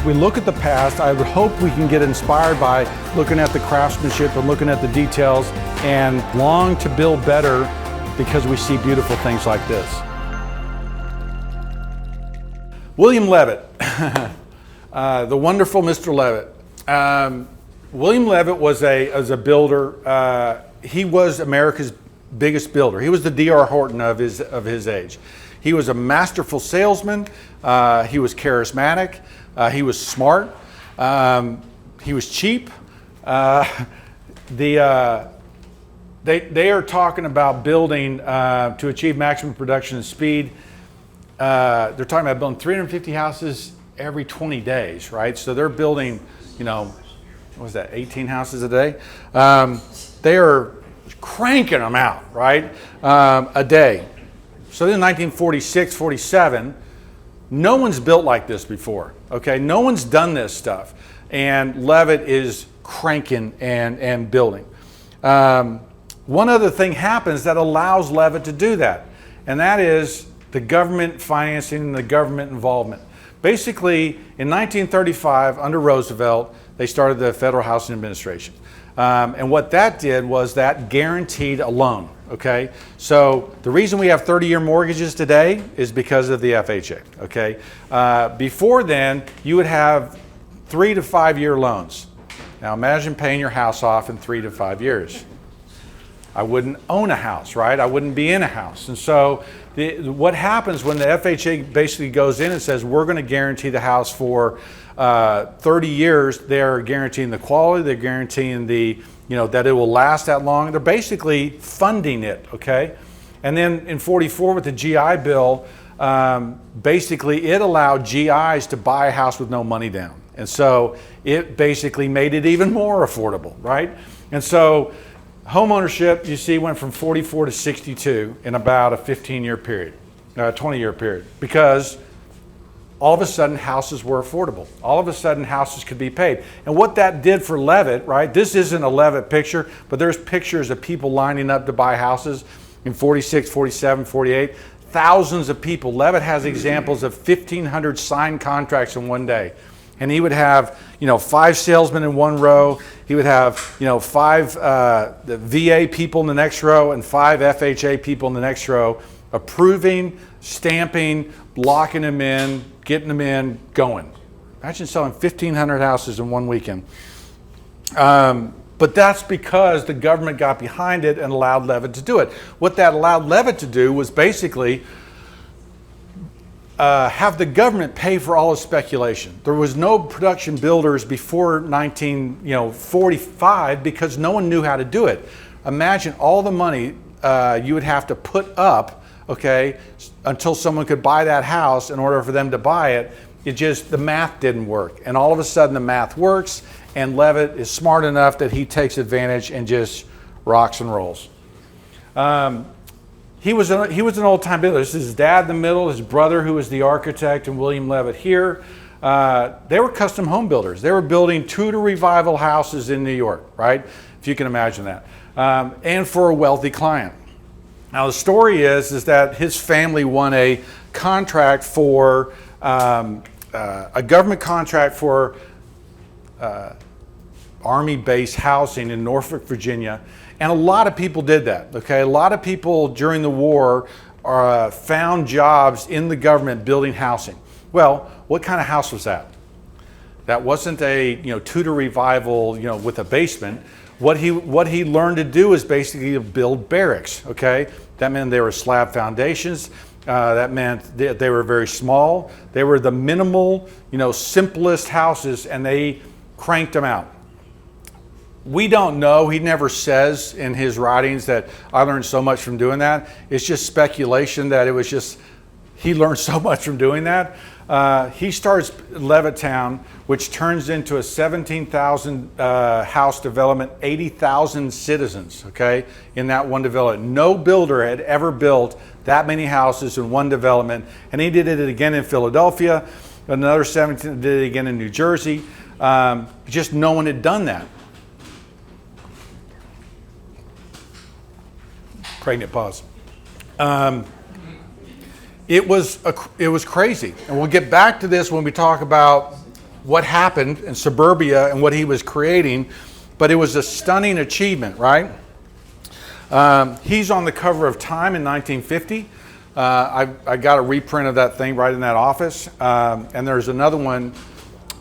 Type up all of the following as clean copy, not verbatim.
we look at the past, I would hope we can get inspired by looking at the craftsmanship and looking at the details and long to build better because we see beautiful things like this. William Levitt, the wonderful Mr. Levitt. William Levitt was a builder. He was America's biggest builder. He was the D.R. Horton of his age. He was a masterful salesman. He was charismatic. He was smart. He was cheap. They are talking about building to achieve maximum production and speed. They're talking about building 350 houses every 20 days, right? So they're building, what was that, 18 houses a day? They are cranking them out, right, a day. So in 1946, 47, no one's built like this before, okay? No one's done this stuff. And Levitt is cranking and building. One other thing happens that allows Levitt to do that, and that is the government financing and the government involvement. Basically, in 1935, under Roosevelt, they started the Federal Housing Administration. And what that did was that guaranteed a loan, okay? So the reason we have 30-year mortgages today is because of the FHA, okay? Before then, you would have 3 to 5 year loans. Now imagine paying your house off in 3 to 5 years. I wouldn't own a house, right? I wouldn't be in a house. And so what happens when the FHA basically goes in and says, we're going to guarantee the house for 30 years, they're guaranteeing the quality, they're guaranteeing that it will last that long. They're basically funding it, okay? And then in 44 with the GI Bill, basically it allowed GIs to buy a house with no money down. And so it basically made it even more affordable, right? And so home ownership, you see, went from 44 to 62 in about a 15-year period, 20-year period, because all of a sudden houses were affordable. All of a sudden houses could be paid. And what that did for Levitt, right? This isn't a Levitt picture, but there's pictures of people lining up to buy houses in 46, 47, 48. Thousands of people. Levitt has examples of 1,500 signed contracts in one day. And he would have, 5 salesmen in one row. He would have, 5 the VA people in the next row and 5 FHA people in the next row, approving, stamping, locking them in, getting them in, going. Imagine selling 1,500 houses in one weekend. But that's because the government got behind it and allowed Levitt to do it. What that allowed Levitt to do was basically have the government pay for all the speculation. There was no production builders before 1945 because no one knew how to do it. Imagine all the money you would have to put up, okay, until someone could buy that house in order for them to buy it. The math didn't work. And all of a sudden the math works, and Levitt is smart enough that he takes advantage and just rocks and rolls. He was an old-time builder. This is his dad in the middle, his brother who was the architect, and William Levitt here. They were custom home builders. They were building Tudor revival houses in New York, right? If you can imagine that. And for a wealthy client. Now the story is that his family won a contract for, a government contract for Army-based housing in Norfolk, Virginia. And a lot of people did that, okay? A lot of people during the war found jobs in the government building housing. Well, what kind of house was that? That wasn't a Tudor revival with a basement. What he learned to do is basically build barracks, okay? That meant they were slab foundations. That meant they were very small. They were the minimal, simplest houses, and they cranked them out. We don't know. He never says in his writings that I learned so much from doing that. It's just speculation that it was just, he learned so much from doing that. He starts Levitttown, which turns into a 17,000 house development, 80,000 citizens, okay, in that one development. No builder had ever built that many houses in one development, and he did it again in Philadelphia, another 17 did it again in New Jersey. Just no one had done that. Pregnant pause. It was crazy, and we'll get back to this when we talk about what happened in suburbia and what he was creating, but it was a stunning achievement, right? He's on the cover of Time in 1950. I got a reprint of that thing right in that office. And there's another one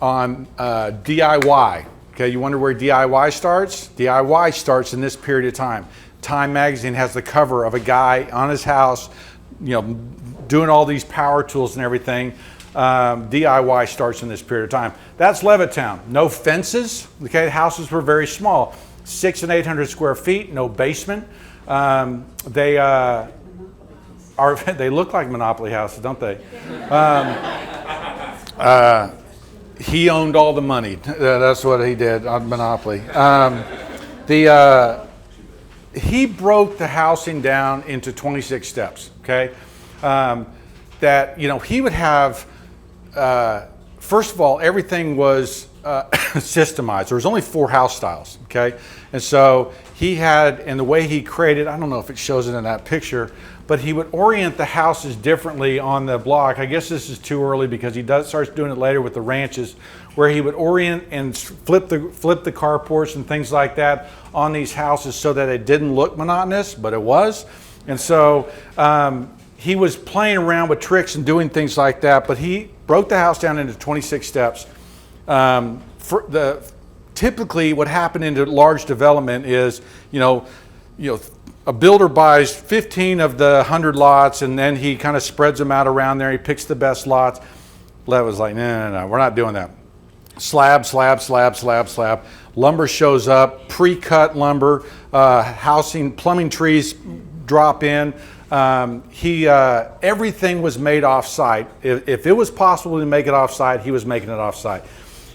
on DIY. Okay, you wonder where DIY starts? DIY starts in this period of time. Time magazine has the cover of a guy on his house, doing all these power tools and everything. DIY starts in this period of time. That's Levitttown. No fences. Okay, houses were very small, 600 and 800 square feet, no basement. They look like Monopoly houses, don't they? He owned all the money. That's what he did on Monopoly. He broke the housing down into 26 steps. Okay, that he would have. First of all, everything was systemized. There was only 4 house styles. Okay, and so he had, and the way he created, I don't know if it shows it in that picture, but he would orient the houses differently on the block. I guess this is too early because he starts doing it later with the ranches, where he would orient and flip the carports and things like that on these houses so that it didn't look monotonous, but it was. And so he was playing around with tricks and doing things like that, but he broke the house down into 26 steps. Typically what happened into large development is, a builder buys 15 of the 100 lots, and then he kind of spreads them out around there. He picks the best lots. Lev was like, no, we're not doing that. Slab, slab, slab, slab, slab. Lumber shows up, pre-cut lumber, housing, plumbing trees drop in. Everything was made off-site. If it was possible to make it off-site, he was making it off-site.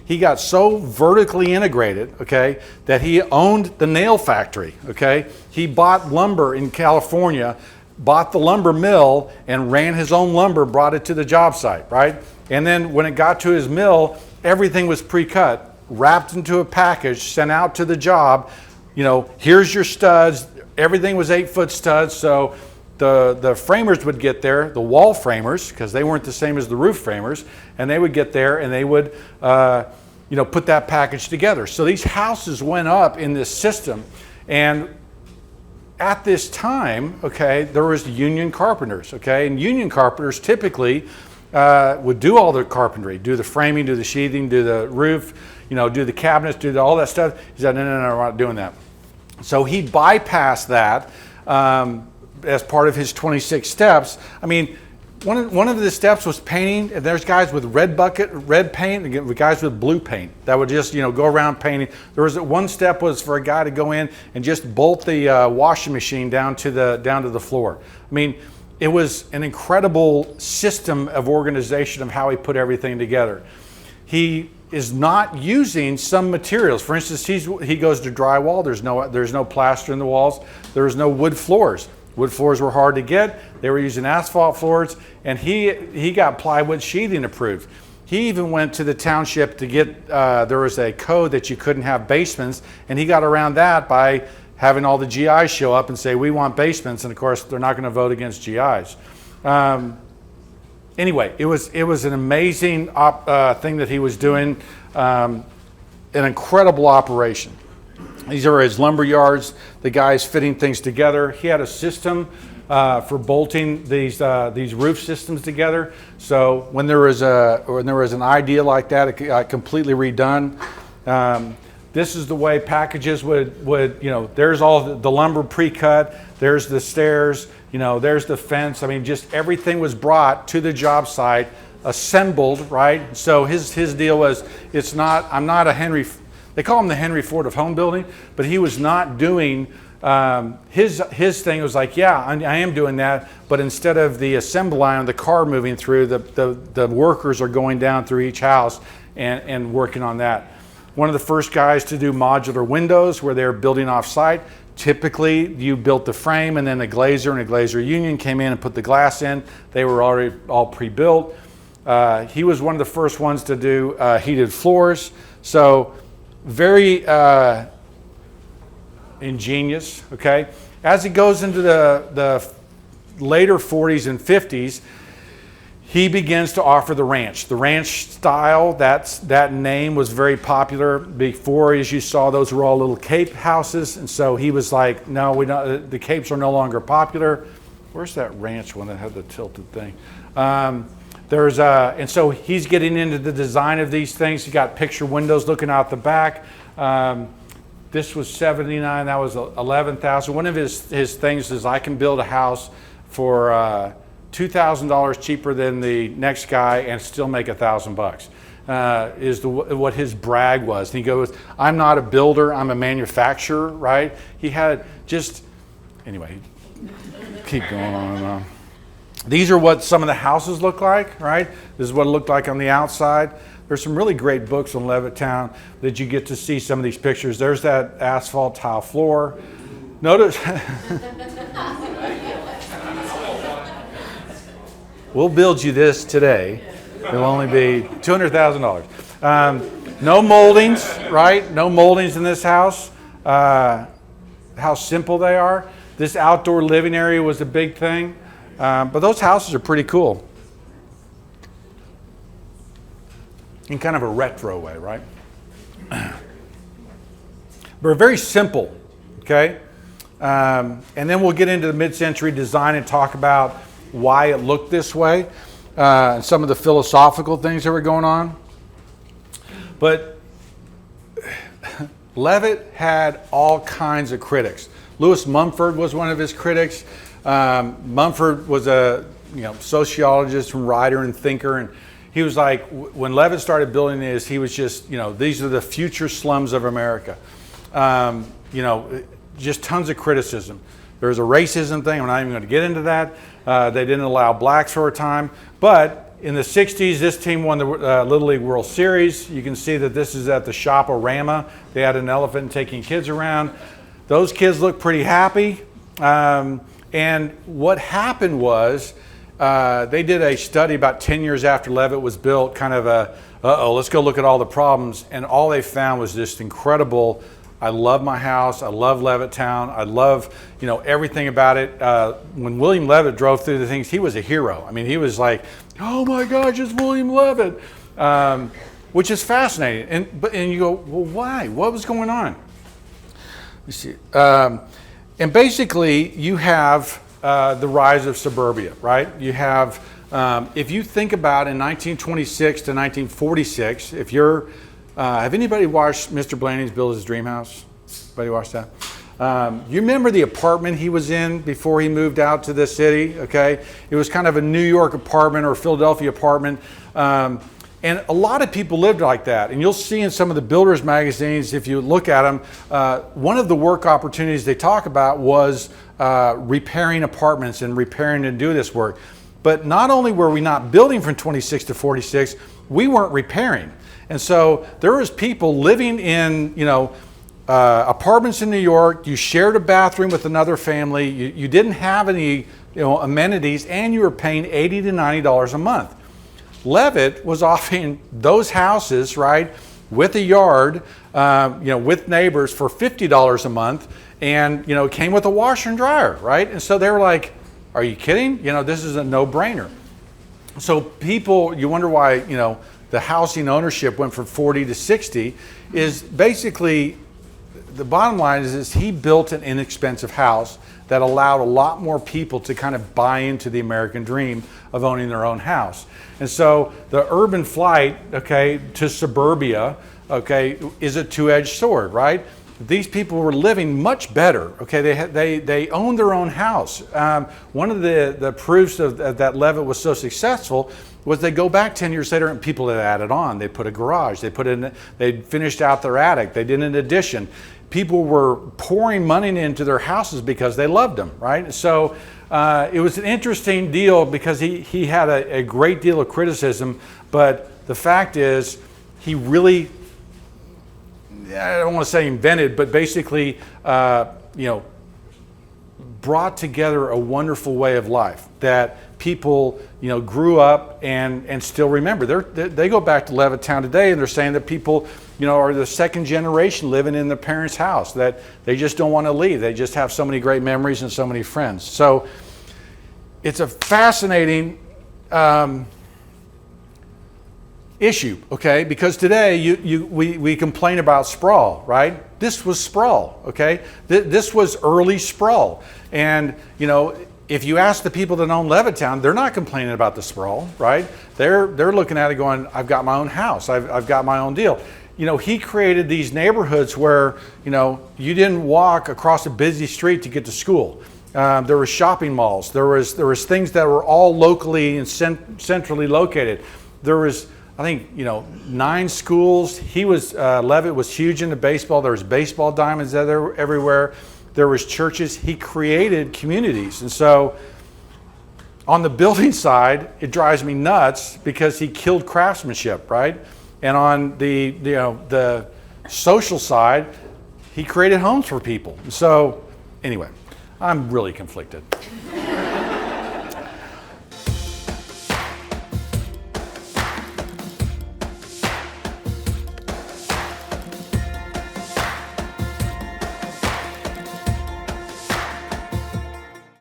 He got so vertically integrated, okay, that he owned the nail factory, okay? He bought lumber in California, bought the lumber mill, and ran his own lumber, brought it to the job site, right? And then when it got to his mill, everything was pre-cut, wrapped into a package, sent out to the job. Here's your studs. Everything was 8-foot studs, so the framers would get there, the wall framers, because they weren't the same as the roof framers, and they would get there and they would put that package together. So these houses went up in this system, and at this time, okay, there was union carpenters, okay, and union carpenters typically would do all the carpentry, do the framing, do the sheathing, do the roof, do the cabinets, do all that stuff. He said, no, we're not doing that. So he bypassed that as part of his 26 steps. I mean, one of the steps was painting, and there's guys with red paint, and guys with blue paint that would just go around painting. There was one step was for a guy to go in and just bolt the washing machine down to the floor. I mean, it was an incredible system of organization of how he put everything together. He is not using some materials. For instance, he goes to drywall. There's no plaster in the walls. There's no wood floors. Wood floors were hard to get. They were using asphalt floors, and he got plywood sheathing approved. He even went to the township to get, there was a code that you couldn't have basements, and he got around that by having all the GIs show up and say, we want basements, and of course they're not going to vote against GIs. Anyway, it was an amazing thing that he was doing, an incredible operation. These are his lumber yards, the guys fitting things together. He had a system for bolting these roof systems together. So when there was an idea like that, it got completely redone. This is the way packages would there's all the lumber pre-cut, there's the stairs, there's the fence. I mean, just everything was brought to the job site, assembled, right? So his deal was, I'm not a Henry. They call him the Henry Ford of home building, but he was not doing, his thing was like, yeah, I am doing that, but instead of the assembly line of the car moving through, the workers are going down through each house and working on that. One of the first guys to do modular windows where they're building off site. Typically, you built the frame and then a glazer and a glazer union came in and put the glass in. They were already all pre-built. He was one of the first ones to do heated floors. So very ingenious, okay? As he goes into the later 40s and 50s, he begins to offer the ranch. The ranch style, that name was very popular. Before, as you saw, those were all little cape houses. And so he was like, no, the capes are no longer popular. Where's that ranch one that had the tilted thing? And so he's getting into the design of these things. He got picture windows looking out the back. This was $79, that was $11,000. One of his things is, I can build a house for $2,000 cheaper than the next guy and still make $1,000. Is what his brag was. And he goes, I'm not a builder, I'm a manufacturer, right? He had anyway, keep going on and on. These are what some of the houses look like, right? This is what it looked like on the outside. There's some really great books on Levitttown that you get to see some of these pictures. There's that asphalt tile floor. Notice, we'll build you this today. It'll only be $200,000. No moldings, right? No moldings in this house. How simple they are. This outdoor living area was a big thing. But those houses are pretty cool. In kind of a retro way, right? But very simple, okay? And then we'll get into the mid-century design and talk about why it looked this way, and some of the philosophical things that were going on. But Levitt had all kinds of critics. Lewis Mumford was one of his critics. Mumford was a sociologist and writer and thinker, and he was like, when Levitt started building this, he was just, these are the future slums of America. Just tons of criticism. There's a racism thing. I'm not even going to get into that. They didn't allow blacks for a time. But in the 60s, this team won the Little League World Series. You can see that this is at the Shop-O-Rama. They had an elephant taking kids around. Those kids look pretty happy. And what happened was, they did a study about 10 years after Levitt was built, kind of let's go look at all the problems. And all they found was just incredible. I love my house. I love Levitttown. I love, everything about it. When William Levitt drove through the things, he was a hero. I mean, he was like, oh my gosh, it's William Levitt, which is fascinating. And you go, well, why? What was going on? Let me see. And basically, you have the rise of suburbia, right? You have, if you think about in 1926 to 1946, if you're, have anybody watched Mr. Blanding's Build His Dream House? Anybody watched that? You remember the apartment he was in before he moved out to the city, okay? It was kind of a New York apartment or Philadelphia apartment. And a lot of people lived like that. And you'll see in some of the builders magazines, if you look at them, one of the work opportunities they talk about was repairing apartments and repairing and do this work. But not only were we not building from 26 to 46, we weren't repairing. And so there was people living in, apartments in New York. You shared a bathroom with another family. You didn't have any, amenities, and you were paying $80 to $90 a month. Levitt was offering those houses, right, with a yard, with neighbors for $50 a month, and it came with a washer and dryer, right? And so they were like, "Are you kidding? This is a no-brainer." So people, you wonder why, the housing ownership went from 40 to 60. Is basically the bottom line is he built an inexpensive house that allowed a lot more people to kind of buy into the American dream of owning their own house. And so the urban flight, okay, to suburbia, okay, is a two-edged sword, right? These people were living much better, okay? They owned their own house. One of the proofs of that Levitt was so successful was they go back 10 years later and people had added on. They put a garage, they finished out their attic, they did an addition. People were pouring money into their houses because they loved them, right? So it was an interesting deal because he had a great deal of criticism, but the fact is he really, I don't want to say invented, but basically, brought together a wonderful way of life that people, grew up and still remember. They go back to Levitttown today and they're saying that people, are the second generation living in their parents' house, that they just don't want to leave. They just have so many great memories and so many friends. So it's a fascinating issue, okay? Because today we complain about sprawl, right? This was sprawl, okay? This was early sprawl. And, you know, if you ask the people that own Levitttown, they're not complaining about the sprawl, right? They're looking at it going, I've got my own house, I've got my own deal. You know, he created these neighborhoods where, you know, you didn't walk across a busy street to get to school. There were shopping malls. There was things that were all locally and centrally located. There was, I think, you know, 9 schools. Levitt was huge into baseball. There was baseball diamonds everywhere. There was churches. He created communities. And so on the building side, it drives me nuts because he killed craftsmanship, right? And on the social side, he created homes for people. So anyway, I'm really conflicted.